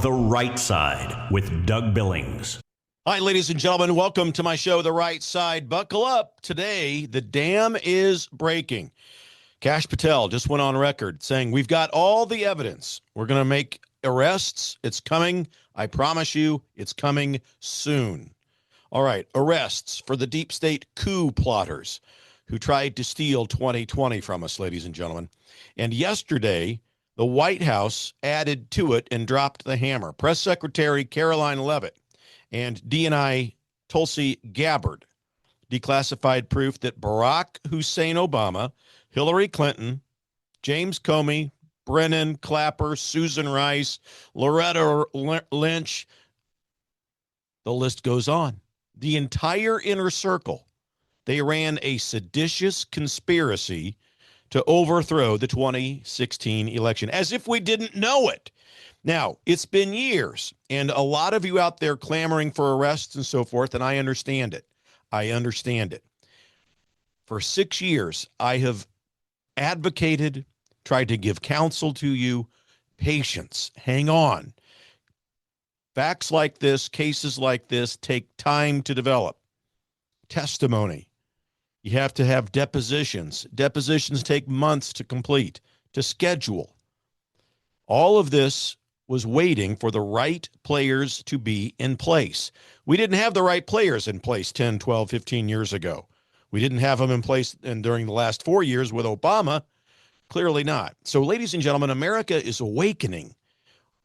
The Right Side with Doug Billings. Hi, ladies and gentlemen. Welcome to my show, The Right Side. Buckle up. Today, the dam is breaking. Kash Patel just went on record saying, we've got all the evidence. We're going to make arrests. It's coming. I promise you, it's coming soon. All right, arrests for the deep state coup plotters who tried to steal 2020 from us, ladies and gentlemen. And yesterday, the White House added to it and dropped the hammer. Press Secretary Caroline Leavitt and DNI Tulsi Gabbard declassified proof that Barack Hussein Obama, Hillary Clinton, James Comey, Brennan Clapper, Susan Rice, Loretta Lynch, the list goes on. The entire inner circle, they ran a seditious conspiracy to overthrow the 2016 election, as if we didn't know it. Now, it's been years, and a lot of you out there clamoring for arrests and so forth, and I understand it. I understand it. For 6 years, I have advocated, tried to give counsel to you. Patience, hang on. Facts like this, cases like this take time to develop. Testimony. You have to have depositions. Depositions take months to complete, to schedule. All of this was waiting for the right players to be in place. We didn't have the right players in place 10, 12, 15 years ago. We didn't have them in place during the last 4 years with Obama. Clearly not. So, ladies and gentlemen, America is awakening.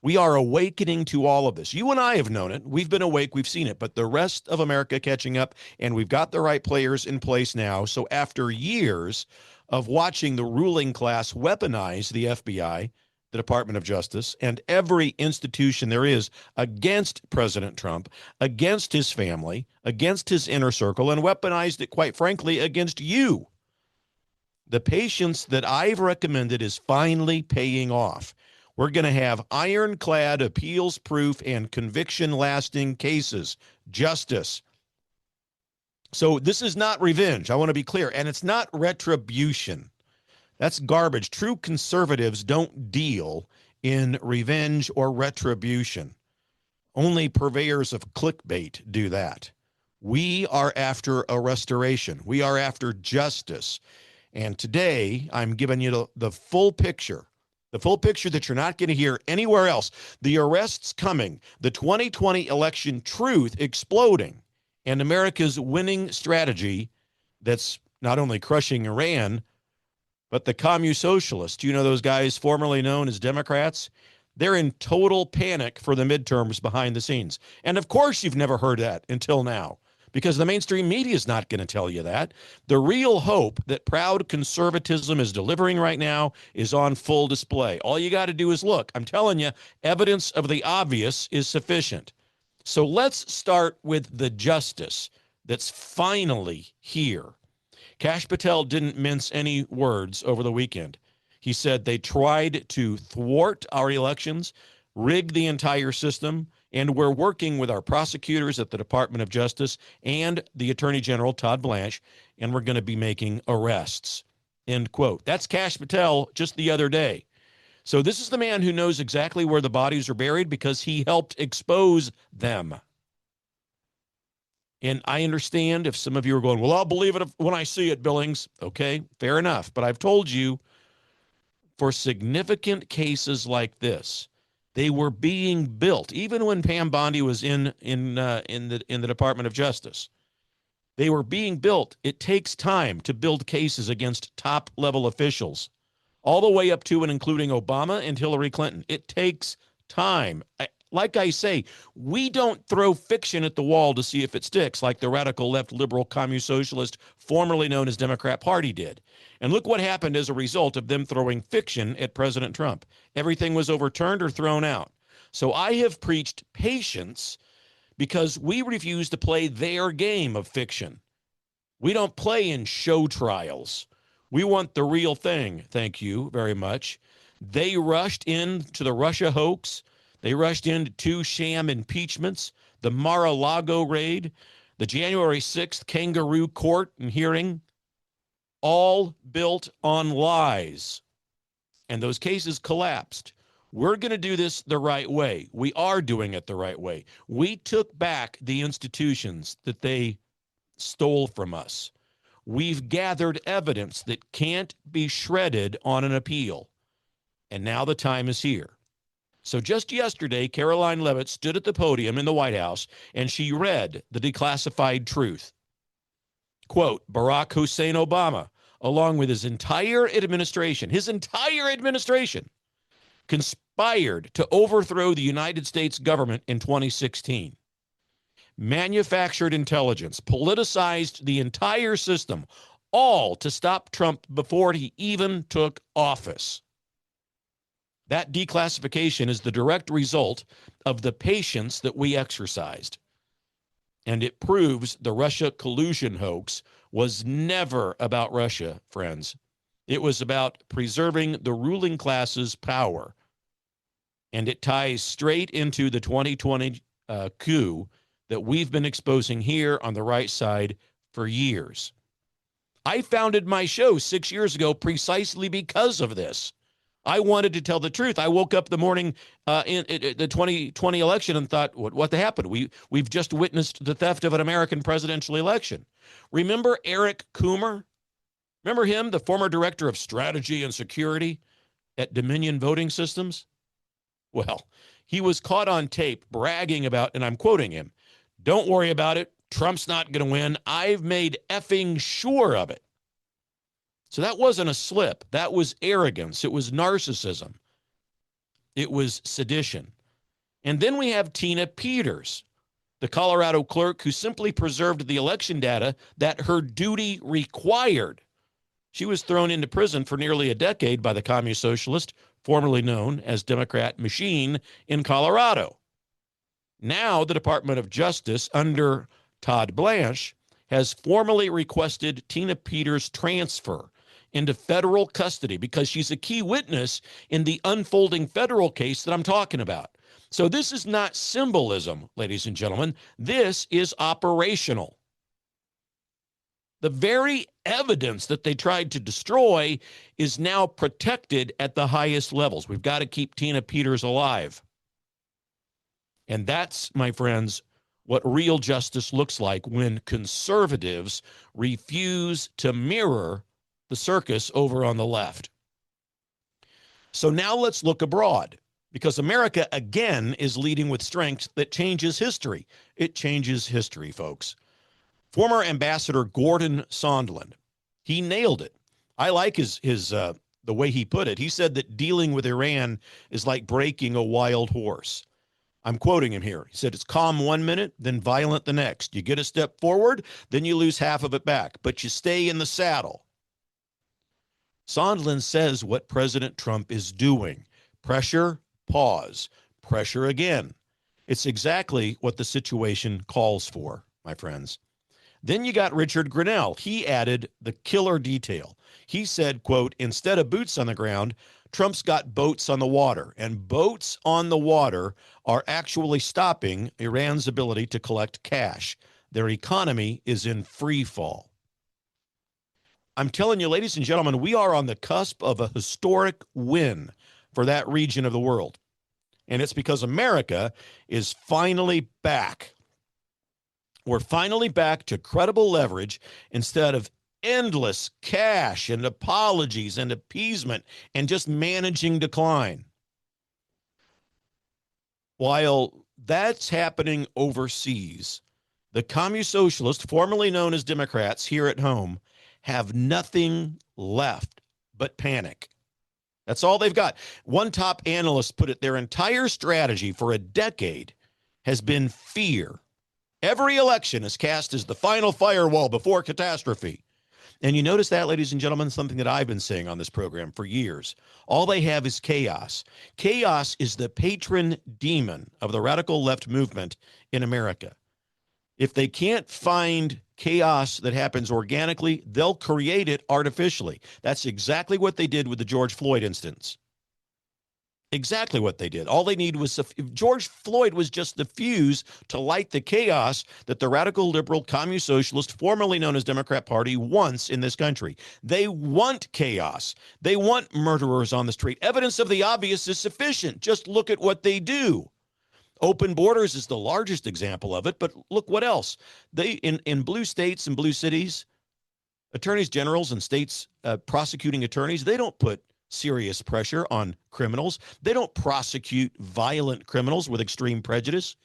We are awakening to all of this. You and I have known it. We've been awake. We've seen it. But the rest of America catching up, and we've got the right players in place now. So after years of watching the ruling class weaponize the FBI, the Department of Justice, and every institution there is against President Trump, against his family, against his inner circle, and weaponized it, quite frankly, against you, the patience that I've recommended is finally paying off. We're going to have ironclad, appeals-proof, and conviction-lasting cases. Justice. So this is not revenge. I want to be clear. And it's not retribution. That's garbage. True conservatives don't deal in revenge or retribution. Only purveyors of clickbait do that. We are after a restoration. We are after justice. And today, I'm giving you the full picture. The full picture that you're not going to hear anywhere else. The arrests coming, the 2020 election truth exploding, and America's winning strategy that's not only crushing Iran, but the Commusocialists, you know those guys formerly known as Democrats, they're in total panic for the midterms behind the scenes. And of course you've never heard that until now, because the mainstream media is not going to tell you that. The real hope that proud conservatism is delivering right now is on full display. All you got to do is look. I'm telling you, evidence of the obvious is sufficient. So let's start with the justice that's finally here. Kash Patel didn't mince any words over the weekend. He said they tried to thwart our elections, rig the entire system, and we're working with our prosecutors at the Department of Justice and the Attorney General, Todd Blanche, and we're going to be making arrests, end quote. That's Kash Patel just the other day. So this is the man who knows exactly where the bodies are buried because he helped expose them. And I understand if some of you are going, well, I'll believe it when I see it, Billings. Okay, fair enough. But I've told you, for significant cases like this, they were being built, even when Pam Bondi was in the Department of Justice. They were being built. It takes time to build cases against top-level officials, all the way up to and including Obama and Hillary Clinton. It takes time. Like I say, we don't throw fiction at the wall to see if it sticks, like the radical left liberal Commusocialist, formerly known as Democrat Party, did. And look what happened as a result of them throwing fiction at President Trump. Everything was overturned or thrown out. So I have preached patience because we refuse to play their game of fiction. We don't play in show trials. We want the real thing, thank you very much. They rushed into the Russia hoax. They rushed into 2 sham impeachments, the Mar-a-Lago raid, the January 6th kangaroo court and hearing, all built on lies. And those cases collapsed. We're going to do this the right way. We are doing it the right way. We took back the institutions that they stole from us. We've gathered evidence that can't be shredded on an appeal. And now the time is here. So just yesterday, Caroline Leavitt stood at the podium in the White House and she read the declassified truth. Quote, Barack Hussein Obama, along with his entire administration, conspired to overthrow the United States government in 2016. Manufactured intelligence, politicized the entire system, all to stop Trump before he even took office. That declassification is the direct result of the patience that we exercised. And it proves the Russia collusion hoax was never about Russia, friends. It was about preserving the ruling class's power. And it ties straight into the 2020 coup that we've been exposing here on the right side for years. I founded my show 6 years ago precisely because of this. I wanted to tell the truth. I woke up the morning in the 2020 election and thought, what happened? We've just witnessed the theft of an American presidential election. Remember Eric Coomer? Remember him, the former director of strategy and security at Dominion Voting Systems? Well, he was caught on tape bragging about, and I'm quoting him, don't worry about it. Trump's not going to win. I've made effing sure of it. So that wasn't a slip. That was arrogance. It was narcissism. It was sedition. And then we have Tina Peters, the Colorado clerk who simply preserved the election data that her duty required. She was thrown into prison for nearly a decade by the Commusocialist, formerly known as Democrat Machine, in Colorado. Now the Department of Justice under Todd Blanche has formally requested Tina Peters' transfer into federal custody because she's a key witness in the unfolding federal case that I'm talking about. So this is not symbolism, ladies and gentlemen. This is operational. The very evidence that they tried to destroy is now protected at the highest levels. We've got to keep Tina Peters alive. And that's, my friends, what real justice looks like when conservatives refuse to mirror the circus over on the left. So now let's look abroad, because America, again, is leading with strength that changes history. It changes history, folks. Former Ambassador Gordon Sondland, he nailed it. I like the way he put it. He said that dealing with Iran is like breaking a wild horse. I'm quoting him here. He said, it's calm 1 minute, then violent the next. You get a step forward, then you lose half of it back, but you stay in the saddle. Sondland says what President Trump is doing. Pressure, pause, pressure again. It's exactly what the situation calls for, my friends. Then you got Richard Grenell. He added the killer detail. He said, quote, instead of boots on the ground, Trump's got boats on the water, and boats on the water are actually stopping Iran's ability to collect cash. Their economy is in free fall. I'm telling you, ladies and gentlemen, we are on the cusp of a historic win for that region of the world. And it's because America is finally back. We're finally back to credible leverage instead of endless cash and apologies and appeasement and just managing decline. While that's happening overseas, the Commusocialists, formerly known as Democrats here at home, have nothing left but panic. That's all they've got. One top analyst put it, their entire strategy for a decade has been fear. Every election is cast as the final firewall before catastrophe. And you notice that, ladies and gentlemen, something that I've been saying on this program for years. All they have is chaos. Chaos is the patron demon of the radical left movement in America. If they can't find chaos that happens organically, they'll create it artificially. That's exactly what they did with the George Floyd instance. Exactly what they did. All they need was George Floyd was just the fuse to light the chaos that the radical liberal communist socialist, formerly known as Democrat Party, wants in this country. They want chaos. They want murderers on the street. Evidence of the obvious is sufficient. Just look at what they do. Open borders is the largest example of it, but look what else. They in blue states and blue cities, attorneys generals and states prosecuting attorneys, they don't put serious pressure on criminals. They don't prosecute violent criminals with extreme prejudice.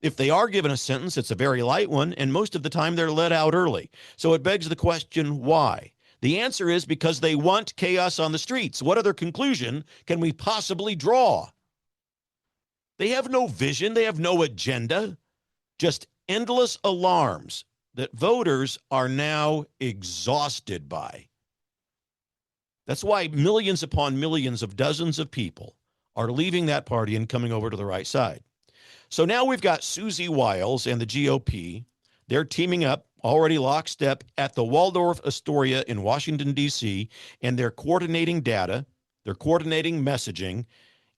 If they are given a sentence, it's a very light one, and most of the time they're let out early. So it begs the question, why? The answer is because they want chaos on the streets. What other conclusion can we possibly draw? They have no vision. They have no agenda, just endless alarms that voters are now exhausted by. That's why millions upon millions of dozens of people are leaving that party and coming over to the right side. So now we've got Susie Wiles and the GOP. They're teaming up, already lockstep, at the Waldorf Astoria in Washington, D.C., and they're coordinating data, they're coordinating messaging,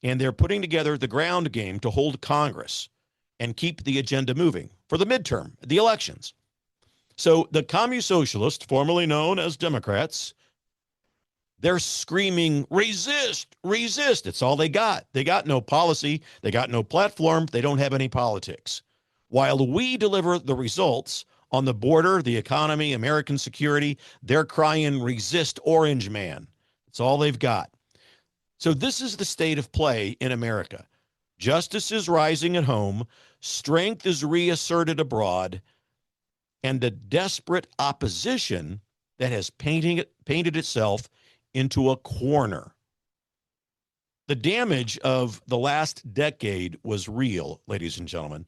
and they're putting together the ground game to hold Congress and keep the agenda moving for the midterm, the elections. So the Commusocialists, formerly known as Democrats, they're screaming, resist, resist. It's all they got. They got no policy. They got no platform. They don't have any politics. While we deliver the results on the border, the economy, American security, they're crying, resist, Orange Man. It's all they've got. So this is the state of play in America. Justice is rising at home. Strength is reasserted abroad. And a desperate opposition that has painted itself into a corner. The damage of the last decade was real, ladies and gentlemen.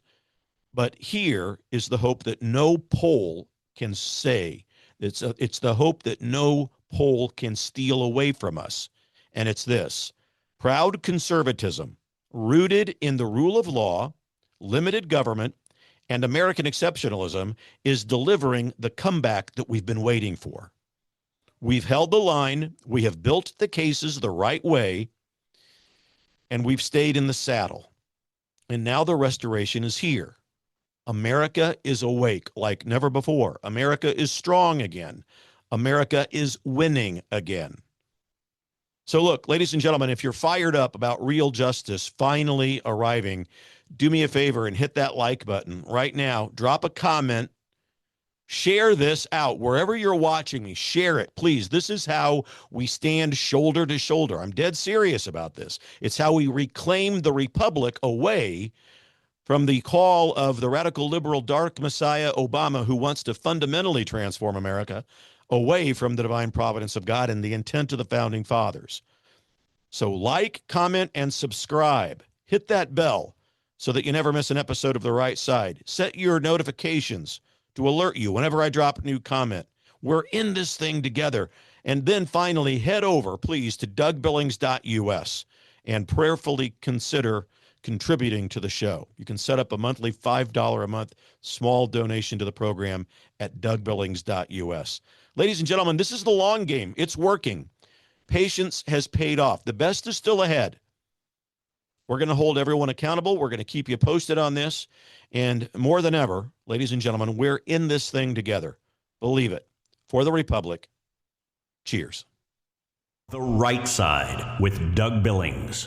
But here is the hope that no poll can say. It's the hope that no poll can steal away from us. And it's this: proud conservatism, rooted in the rule of law, limited government, and American exceptionalism, is delivering the comeback that we've been waiting for. We've held the line, we have built the cases the right way, and we've stayed in the saddle. And now the restoration is here. America is awake like never before. America is strong again. America is winning again. So look, ladies and gentlemen, if you're fired up about real justice finally arriving, do me a favor and hit that like button right now. Drop a comment. Share this out wherever you're watching me. Share it, please. This is how we stand shoulder to shoulder. I'm dead serious about this. It's how we reclaim the republic away from the call of the radical liberal dark messiah Obama, who wants to fundamentally transform America away from the divine providence of God and the intent of the founding fathers. So like, comment, and subscribe. Hit that bell so that you never miss an episode of The Right Side. Set your notifications to alert you whenever I drop a new comment. We're in this thing together. And then finally, head over, please, to dougbillings.us and prayerfully consider contributing to the show. You can set up a monthly $5 a month small donation to the program at dougbillings.us. Ladies and gentlemen, this is the long game. It's working. Patience has paid off. The best is still ahead. We're going to hold everyone accountable. We're going to keep you posted on this. And more than ever, ladies and gentlemen, we're in this thing together. Believe it. For the Republic, cheers. The Right Side with Doug Billings.